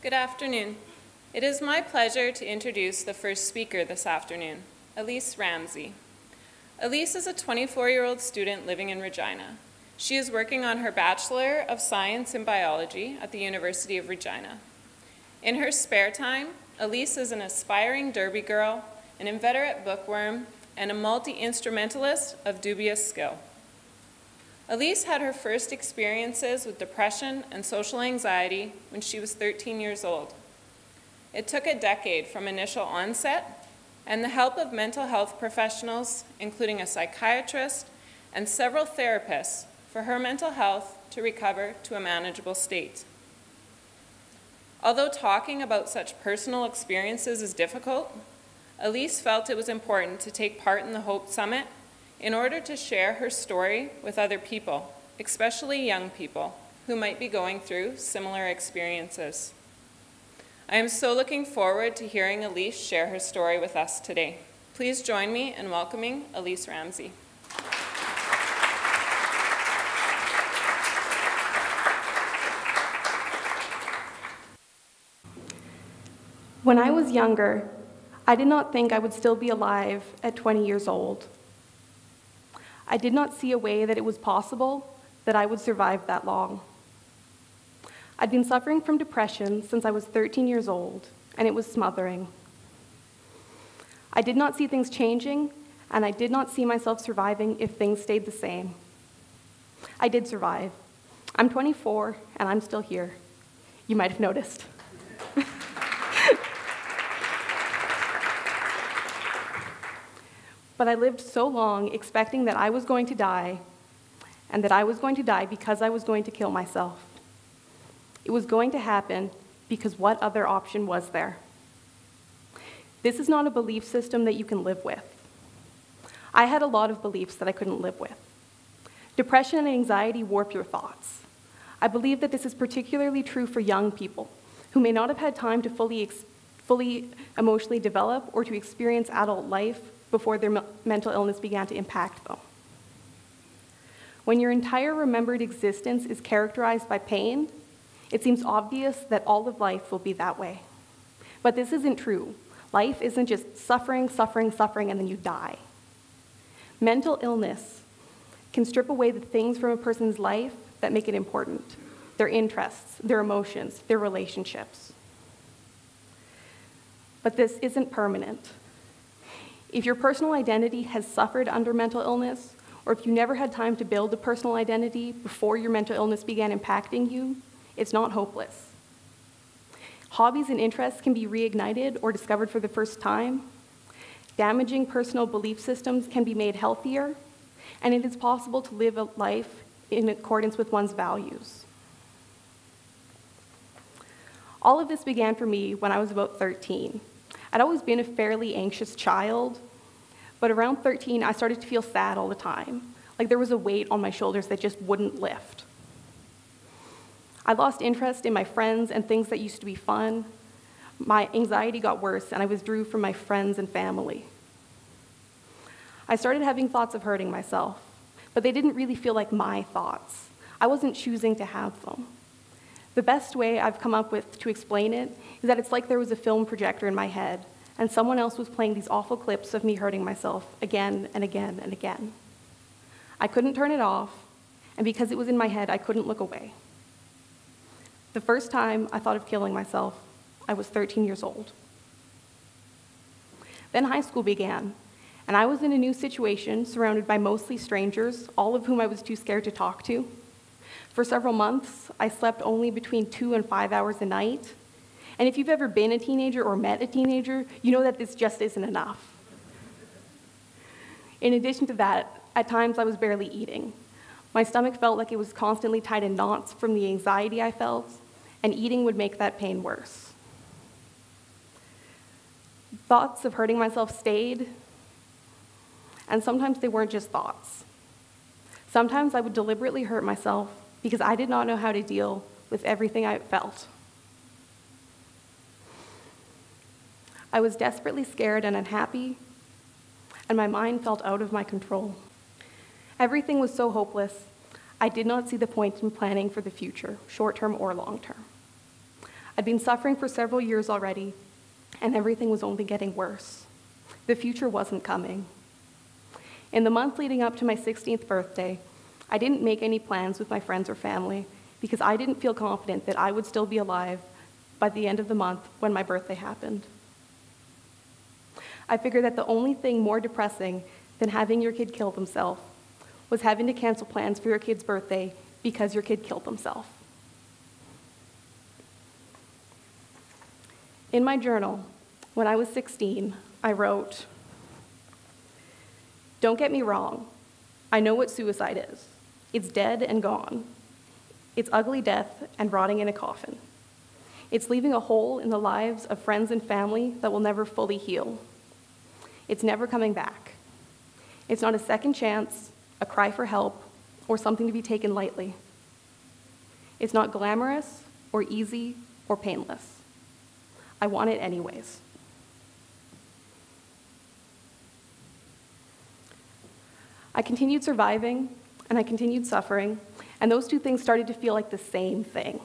Good afternoon. It is my pleasure to introduce the first speaker this afternoon, Elliece Ramsey. Elliece is a 24-year-old student living in Regina. She is working on her Bachelor of Science in Biology at the University of Regina. In her spare time, Elliece is an aspiring derby girl, an inveterate bookworm, and a multi-instrumentalist of dubious skill. Elliece had her first experiences with depression and social anxiety when she was 13 years old. It took a decade from initial onset and the help of mental health professionals, including a psychiatrist and several therapists, for her mental health to recover to a manageable state. Although talking about such personal experiences is difficult, Elliece felt it was important to take part in the Hope Summit in order to share her story with other people, especially young people who might be going through similar experiences. I am so looking forward to hearing Elliece share her story with us today. Please join me in welcoming Elliece Ramsey. When I was younger, I did not think I would still be alive at 20 years old. I did not see a way that it was possible that I would survive that long. I'd been suffering from depression since I was 13 years old, and it was smothering. I did not see things changing, and I did not see myself surviving if things stayed the same. I did survive. I'm 24, and I'm still here. You might have noticed. But I lived so long expecting that I was going to die, and that I was going to die because I was going to kill myself. It was going to happen because what other option was there? This is not a belief system that you can live with. I had a lot of beliefs that I couldn't live with. Depression and anxiety warp your thoughts. I believe that this is particularly true for young people who may not have had time to fully emotionally develop or to experience adult life before their mental illness began to impact them. When your entire remembered existence is characterized by pain, it seems obvious that all of life will be that way. But this isn't true. Life isn't just suffering, suffering, suffering, and then you die. Mental illness can strip away the things from a person's life that make it important: their interests, their emotions, their relationships. But this isn't permanent. If your personal identity has suffered under mental illness, or if you never had time to build a personal identity before your mental illness began impacting you, it's not hopeless. Hobbies and interests can be reignited or discovered for the first time. Damaging personal belief systems can be made healthier, and it is possible to live a life in accordance with one's values. All of this began for me when I was about 13. I'd always been a fairly anxious child, but around 13, I started to feel sad all the time, like there was a weight on my shoulders that just wouldn't lift. I lost interest in my friends and things that used to be fun. My anxiety got worse, and I withdrew from my friends and family. I started having thoughts of hurting myself, but they didn't really feel like my thoughts. I wasn't choosing to have them. The best way I've come up with to explain it is that it's like there was a film projector in my head, and someone else was playing these awful clips of me hurting myself again and again and again. I couldn't turn it off, and because it was in my head, I couldn't look away. The first time I thought of killing myself, I was 13 years old. Then high school began, and I was in a new situation surrounded by mostly strangers, all of whom I was too scared to talk to. For several months, I slept only between 2 and 5 hours a night. And if you've ever been a teenager or met a teenager, you know that this just isn't enough. In addition to that, at times I was barely eating. My stomach felt like it was constantly tied in knots from the anxiety I felt, and eating would make that pain worse. Thoughts of hurting myself stayed, and sometimes they weren't just thoughts. Sometimes I would deliberately hurt myself because I did not know how to deal with everything I felt. I was desperately scared and unhappy, and my mind felt out of my control. Everything was so hopeless, I did not see the point in planning for the future, short-term or long-term. I'd been suffering for several years already, and everything was only getting worse. The future wasn't coming. In the month leading up to my 16th birthday, I didn't make any plans with my friends or family because I didn't feel confident that I would still be alive by the end of the month when my birthday happened. I figured that the only thing more depressing than having your kid kill themselves was having to cancel plans for your kid's birthday because your kid killed themselves. In my journal, when I was 16, I wrote, "Don't get me wrong. I know what suicide is. It's dead and gone. It's ugly death and rotting in a coffin. It's leaving a hole in the lives of friends and family that will never fully heal. It's never coming back. It's not a second chance, a cry for help, or something to be taken lightly. It's not glamorous or easy or painless. I want it anyways." I continued surviving, and I continued suffering, and those two things started to feel like the same thing.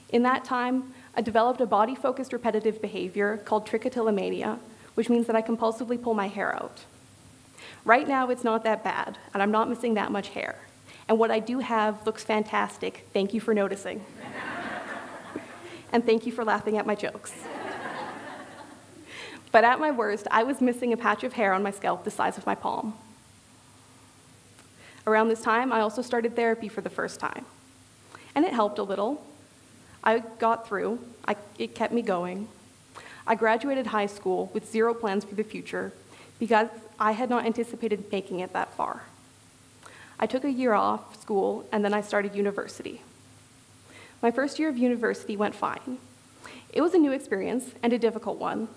In that time, I developed a body-focused repetitive behavior called trichotillomania, which means that I compulsively pull my hair out. Right now, it's not that bad, and I'm not missing that much hair. And what I do have looks fantastic. Thank you for noticing. And thank you for laughing at my jokes. But at my worst, I was missing a patch of hair on my scalp the size of my palm. Around this time, I also started therapy for the first time. And it helped a little. I got through. It kept me going. I graduated high school with zero plans for the future because I had not anticipated making it that far. I took a year off school, and then I started university. My first year of university went fine. It was a new experience and a difficult one,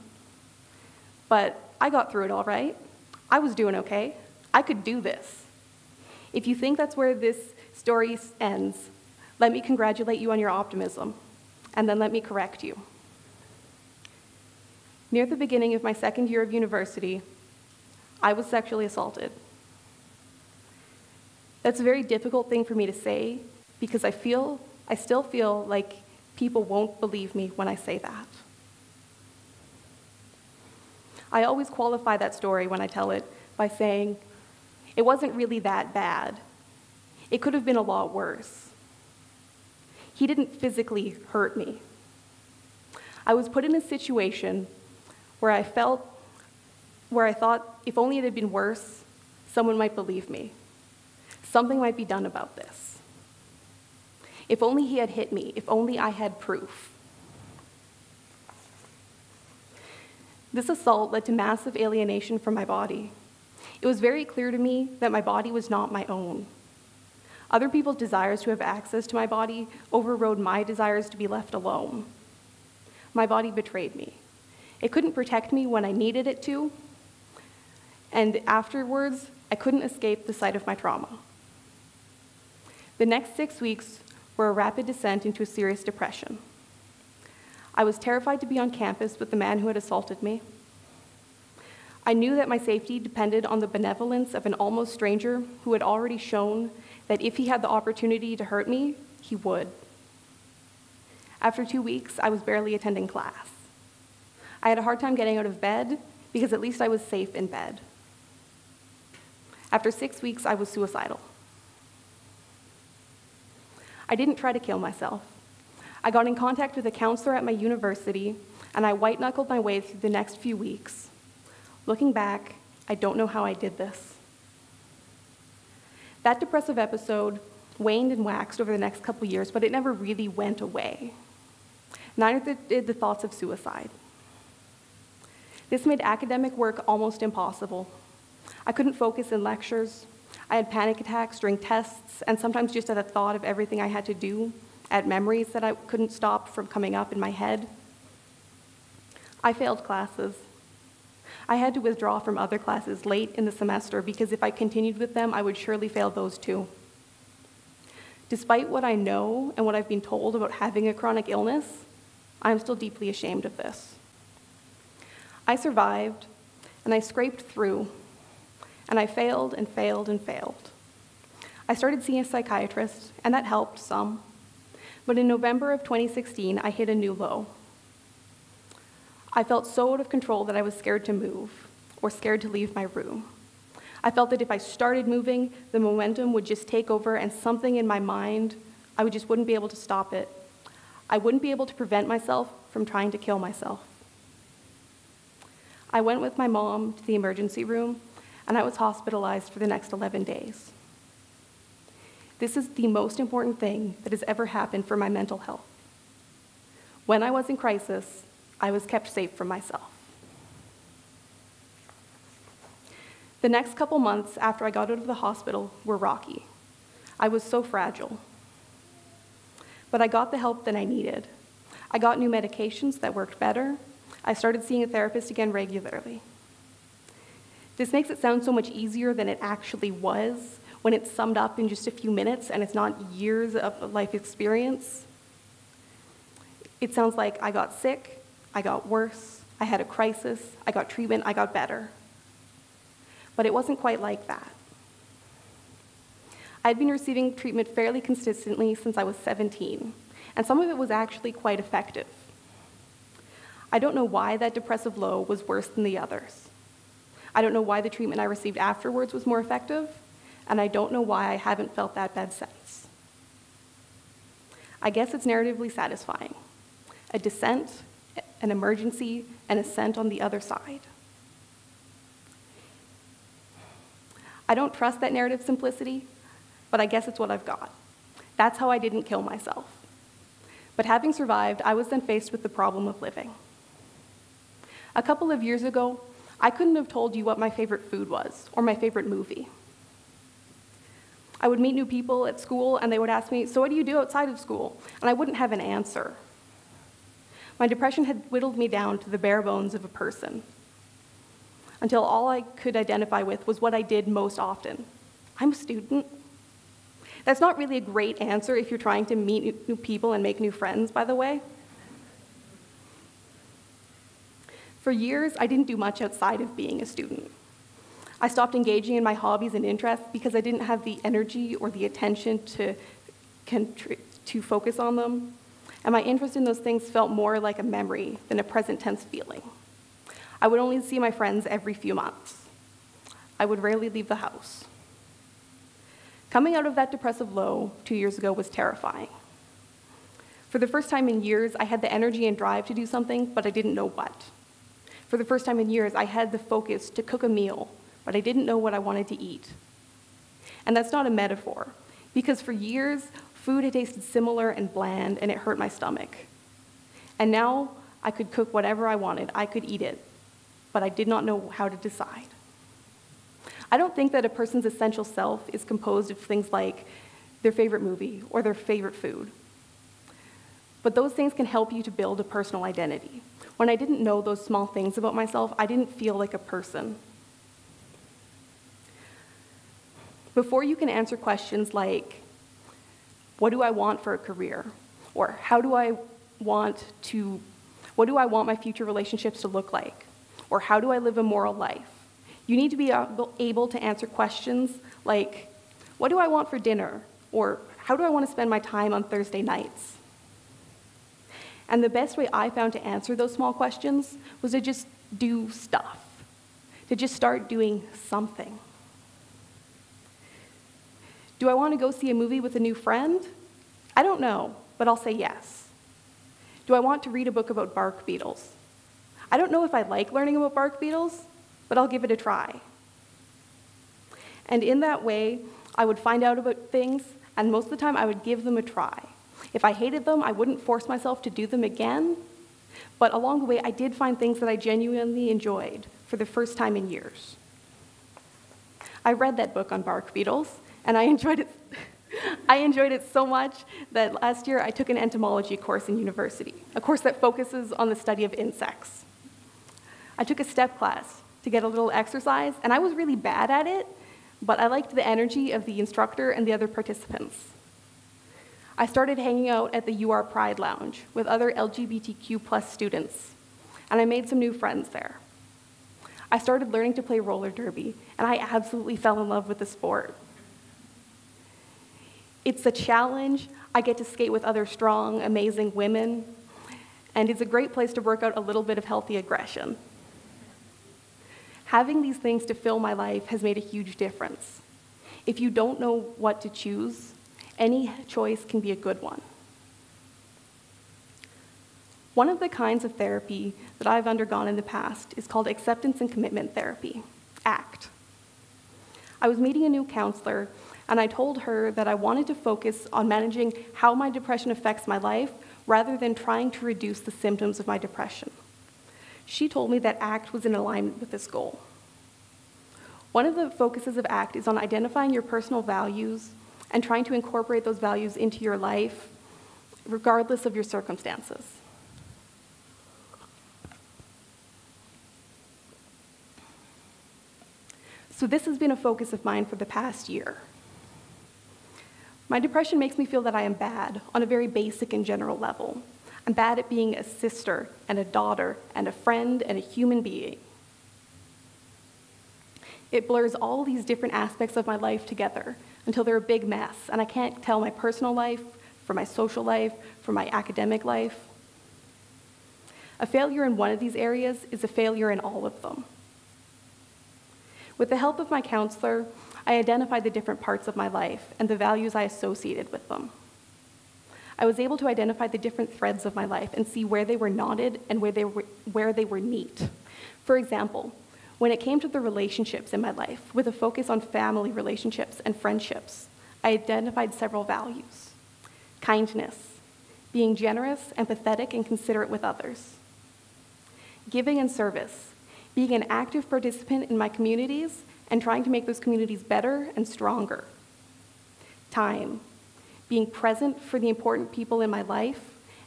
but I got through it all right. I was doing okay. I could do this. If you think that's where this story ends, let me congratulate you on your optimism, and then let me correct you. Near the beginning of my second year of university, I was sexually assaulted. That's a very difficult thing for me to say because I still feel like people won't believe me when I say that. I always qualify that story when I tell it by saying, it wasn't really that bad. It could have been a lot worse. He didn't physically hurt me. I was put in a situation where I thought if only it had been worse, someone might believe me. Something might be done about this. If only he had hit me, if only I had proof. This assault led to massive alienation from my body. It was very clear to me that my body was not my own. Other people's desires to have access to my body overrode my desires to be left alone. My body betrayed me. It couldn't protect me when I needed it to, and afterwards, I couldn't escape the sight of my trauma. The next 6 weeks were a rapid descent into a serious depression. I was terrified to be on campus with the man who had assaulted me. I knew that my safety depended on the benevolence of an almost stranger who had already shown that if he had the opportunity to hurt me, he would. After 2 weeks, I was barely attending class. I had a hard time getting out of bed because at least I was safe in bed. After 6 weeks, I was suicidal. I didn't try to kill myself. I got in contact with a counselor at my university, and I white-knuckled my way through the next few weeks. Looking back, I don't know how I did this. That depressive episode waned and waxed over the next couple years, but it never really went away. Neither did the thoughts of suicide. This made academic work almost impossible. I couldn't focus in lectures. I had panic attacks during tests, and sometimes just at the thought of everything I had to do, at memories that I couldn't stop from coming up in my head. I failed classes. I had to withdraw from other classes late in the semester because if I continued with them, I would surely fail those too. Despite what I know and what I've been told about having a chronic illness, I'm still deeply ashamed of this. I survived, and I scraped through, and I failed and failed and failed. I started seeing a psychiatrist, and that helped some. But in November of 2016, I hit a new low. I felt so out of control that I was scared to move or scared to leave my room. I felt that if I started moving, the momentum would just take over and something in my mind, I just wouldn't be able to stop it. I wouldn't be able to prevent myself from trying to kill myself. I went with my mom to the emergency room, and I was hospitalized for the next 11 days. This is the most important thing that has ever happened for my mental health. When I was in crisis, I was kept safe from myself. The next couple months after I got out of the hospital were rocky. I was so fragile. But I got the help that I needed. I got new medications that worked better. I started seeing a therapist again regularly. This makes it sound so much easier than it actually was when it's summed up in just a few minutes and it's not years of life experience. It sounds like I got sick, I got worse, I had a crisis, I got treatment, I got better. But it wasn't quite like that. I'd been receiving treatment fairly consistently since I was 17, and some of it was actually quite effective. I don't know why that depressive low was worse than the others. I don't know why the treatment I received afterwards was more effective, and I don't know why I haven't felt that bad since. I guess it's narratively satisfying. A descent, an emergency, and ascent on the other side. I don't trust that narrative simplicity, but I guess it's what I've got. That's how I didn't kill myself. But having survived, I was then faced with the problem of living. A couple of years ago, I couldn't have told you what my favorite food was or my favorite movie. I would meet new people at school and they would ask me, "So what do you do outside of school?" And I wouldn't have an answer. My depression had whittled me down to the bare bones of a person, until all I could identify with was what I did most often. I'm a student. That's not really a great answer if you're trying to meet new people and make new friends, by the way. For years, I didn't do much outside of being a student. I stopped engaging in my hobbies and interests because I didn't have the energy or the attention to focus on them, and my interest in those things felt more like a memory than a present tense feeling. I would only see my friends every few months. I would rarely leave the house. Coming out of that depressive low 2 years ago was terrifying. For the first time in years, I had the energy and drive to do something, but I didn't know what. For the first time in years, I had the focus to cook a meal, but I didn't know what I wanted to eat. And that's not a metaphor, because for years, food had tasted similar and bland, and it hurt my stomach. And now, I could cook whatever I wanted. I could eat it, but I did not know how to decide. I don't think that a person's essential self is composed of things like their favorite movie or their favorite food. But those things can help you to build a personal identity. When I didn't know those small things about myself, I didn't feel like a person. Before you can answer questions like, what do I want for a career? Or what do I want my future relationships to look like? Or how do I live a moral life? You need to be able to answer questions like, what do I want for dinner? Or how do I want to spend my time on Thursday nights? And the best way I found to answer those small questions was to just do stuff, to just start doing something. Do I want to go see a movie with a new friend? I don't know, but I'll say yes. Do I want to read a book about bark beetles? I don't know if I like learning about bark beetles, but I'll give it a try. And in that way, I would find out about things, and most of the time I would give them a try. If I hated them, I wouldn't force myself to do them again, but along the way, I did find things that I genuinely enjoyed for the first time in years. I read that book on bark beetles, and I enjoyed it. I enjoyed it so much that last year I took an entomology course in university, a course that focuses on the study of insects. I took a step class to get a little exercise, and I was really bad at it, but I liked the energy of the instructor and the other participants. I started hanging out at the UR Pride Lounge with other LGBTQ+ students, and I made some new friends there. I started learning to play roller derby, and I absolutely fell in love with the sport. It's a challenge. I get to skate with other strong, amazing women, and it's a great place to work out a little bit of healthy aggression. Having these things to fill my life has made a huge difference. If you don't know what to choose, any choice can be a good one. One of the kinds of therapy that I've undergone in the past is called acceptance and commitment therapy, ACT. I was meeting a new counselor, and I told her that I wanted to focus on managing how my depression affects my life rather than trying to reduce the symptoms of my depression. She told me that ACT was in alignment with this goal. One of the focuses of ACT is on identifying your personal values and trying to incorporate those values into your life, regardless of your circumstances. So this has been a focus of mine for the past year. My depression makes me feel that I am bad on a very basic and general level. I'm bad at being a sister and a daughter and a friend and a human being. It blurs all these different aspects of my life together until they're a big mess, and I can't tell my personal life from my social life, from my academic life. A failure in one of these areas is a failure in all of them. With the help of my counselor, I identified the different parts of my life and the values I associated with them. I was able to identify the different threads of my life and see where they were knotted and where they were neat. For example, when it came to the relationships in my life, with a focus on family relationships and friendships, I identified several values. Kindness, being generous, empathetic, and considerate with others. Giving and service, being an active participant in my communities and trying to make those communities better and stronger. Time, being present for the important people in my life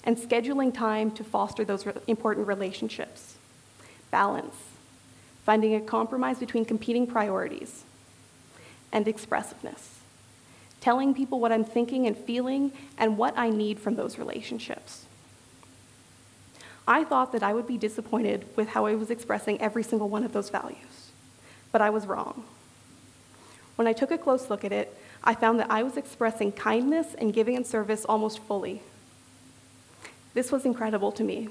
and scheduling time to foster those important relationships. Balance, finding a compromise between competing priorities. And expressiveness, telling people what I'm thinking and feeling and what I need from those relationships. I thought that I would be disappointed with how I was expressing every single one of those values, but I was wrong. When I took a close look at it, I found that I was expressing kindness and giving and service almost fully. This was incredible to me.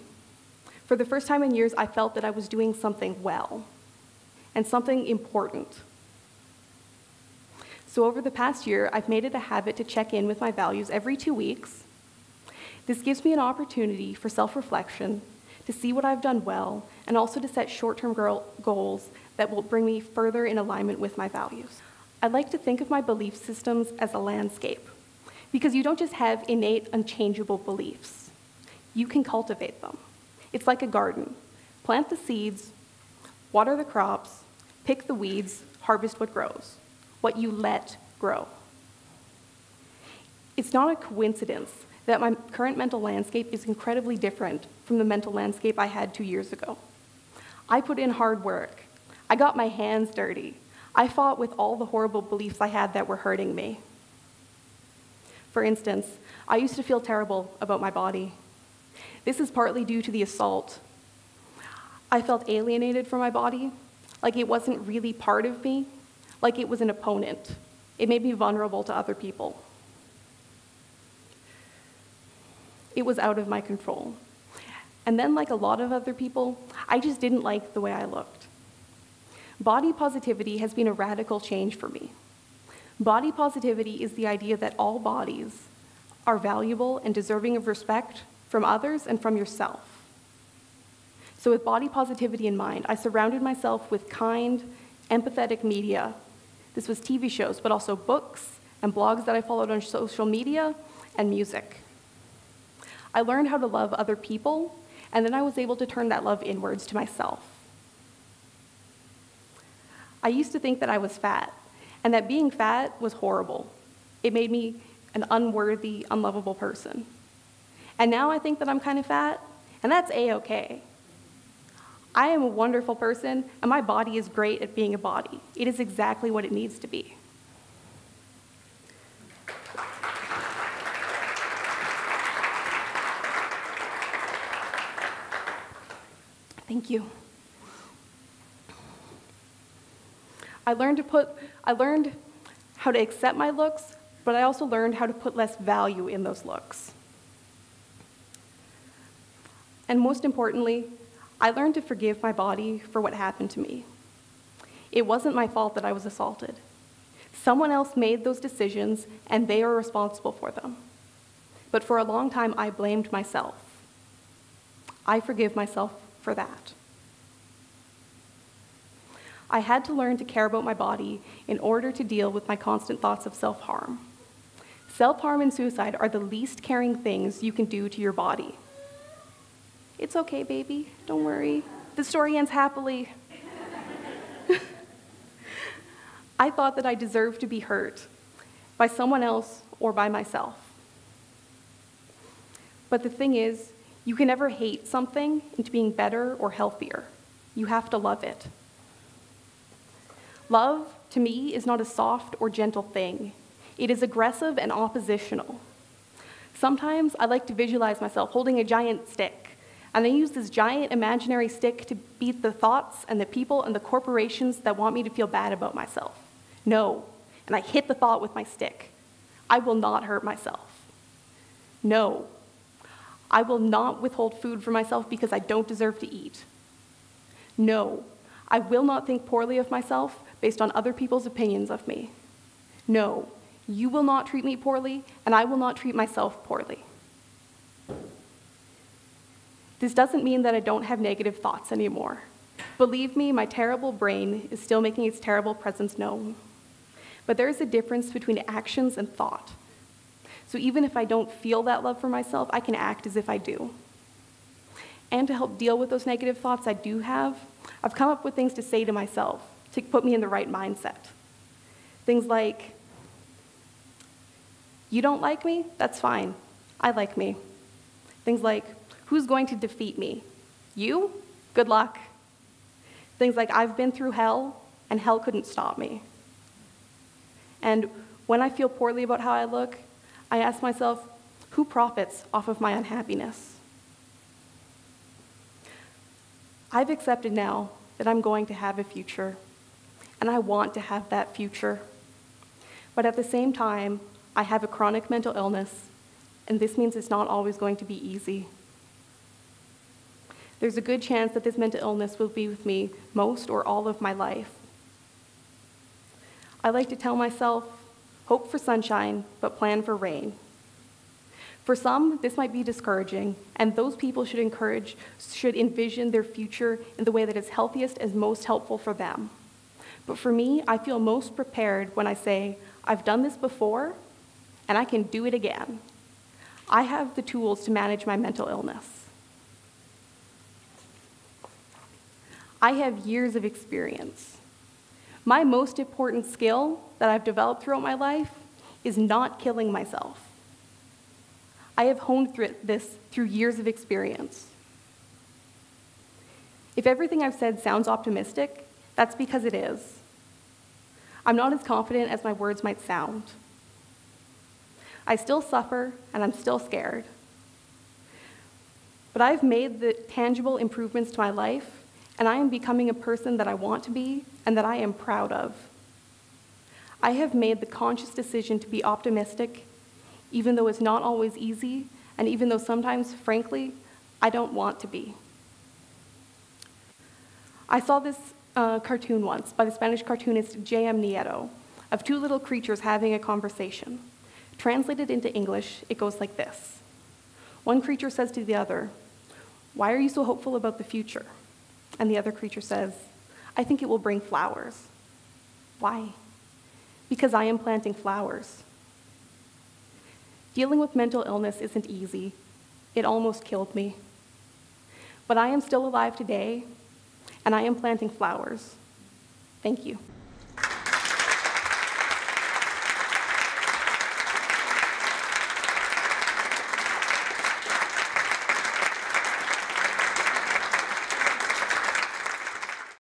For the first time in years, I felt that I was doing something well and something important. So over the past year, I've made it a habit to check in with my values every 2 weeks. This gives me an opportunity for self-reflection, to see what I've done well, and also to set short-term goals that will bring me further in alignment with my values. I like to think of my belief systems as a landscape, because you don't just have innate, unchangeable beliefs. You can cultivate them. It's like a garden. Plant the seeds, water the crops, pick the weeds, harvest what grows, what you let grow. It's not a coincidence that my current mental landscape is incredibly different from the mental landscape I had 2 years ago. I put in hard work. I got my hands dirty. I fought with all the horrible beliefs I had that were hurting me. For instance, I used to feel terrible about my body. This is partly due to the assault. I felt alienated from my body, like it wasn't really part of me, like it was an opponent. It made me vulnerable to other people. It was out of my control. And then, like a lot of other people, I just didn't like the way I looked. Body positivity has been a radical change for me. Body positivity is the idea that all bodies are valuable and deserving of respect from others and from yourself. So with body positivity in mind, I surrounded myself with kind, empathetic media. This was TV shows, but also books and blogs that I followed on social media and music. I learned how to love other people, and then I was able to turn that love inwards to myself. I used to think that I was fat, and that being fat was horrible. It made me an unworthy, unlovable person. And now I think that I'm kind of fat, and that's A-okay. I am a wonderful person, and my body is great at being a body. It is exactly what it needs to be. Thank you. I learned how to accept my looks, but I also learned how to put less value in those looks. And most importantly, I learned to forgive my body for what happened to me. It wasn't my fault that I was assaulted. Someone else made those decisions, and they are responsible for them. But for a long time, I blamed myself. I forgive myself for that. I had to learn to care about my body in order to deal with my constant thoughts of self-harm. Self-harm and suicide are the least caring things you can do to your body. It's okay, baby, don't worry. The story ends happily. I thought that I deserved to be hurt by someone else or by myself. But the thing is, you can never hate something into being better or healthier. You have to love it. Love, to me, is not a soft or gentle thing. It is aggressive and oppositional. Sometimes I like to visualize myself holding a giant stick, and I use this giant imaginary stick to beat the thoughts and the people and the corporations that want me to feel bad about myself. No, and I hit the thought with my stick. I will not hurt myself. No, I will not withhold food for myself because I don't deserve to eat. No, I will not think poorly of myself based on other people's opinions of me. No, you will not treat me poorly, and I will not treat myself poorly. This doesn't mean that I don't have negative thoughts anymore. Believe me, my terrible brain is still making its terrible presence known. But there is a difference between actions and thought. So even if I don't feel that love for myself, I can act as if I do. And to help deal with those negative thoughts I do have, I've come up with things to say to myself to put me in the right mindset. Things like, you don't like me? That's fine. I like me. Things like, who's going to defeat me? You? Good luck. Things like, I've been through hell, and hell couldn't stop me. And when I feel poorly about how I look, I ask myself, who profits off of my unhappiness? I've accepted now that I'm going to have a future, and I want to have that future. But at the same time, I have a chronic mental illness, and this means it's not always going to be easy. There's a good chance that this mental illness will be with me most or all of my life. I like to tell myself, hope for sunshine, but plan for rain. For some, this might be discouraging, and those people should envision their future in the way that is healthiest and most helpful for them. But for me, I feel most prepared when I say, I've done this before, and I can do it again. I have the tools to manage my mental illness. I have years of experience. My most important skill that I've developed throughout my life is not killing myself. I have honed this through years of experience. If everything I've said sounds optimistic, that's because it is. I'm not as confident as my words might sound. I still suffer, and I'm still scared. But I've made the tangible improvements to my life, and I am becoming a person that I want to be and that I am proud of. I have made the conscious decision to be optimistic, even though it's not always easy, and even though sometimes, frankly, I don't want to be. I saw this cartoon once by the Spanish cartoonist J.M. Nieto of two little creatures having a conversation. Translated into English, it goes like this. One creature says to the other, "Why are you so hopeful about the future?" And the other creature says, "I think it will bring flowers." Why? Because I am planting flowers. Dealing with mental illness isn't easy. It almost killed me. But I am still alive today, and I am planting flowers. Thank you.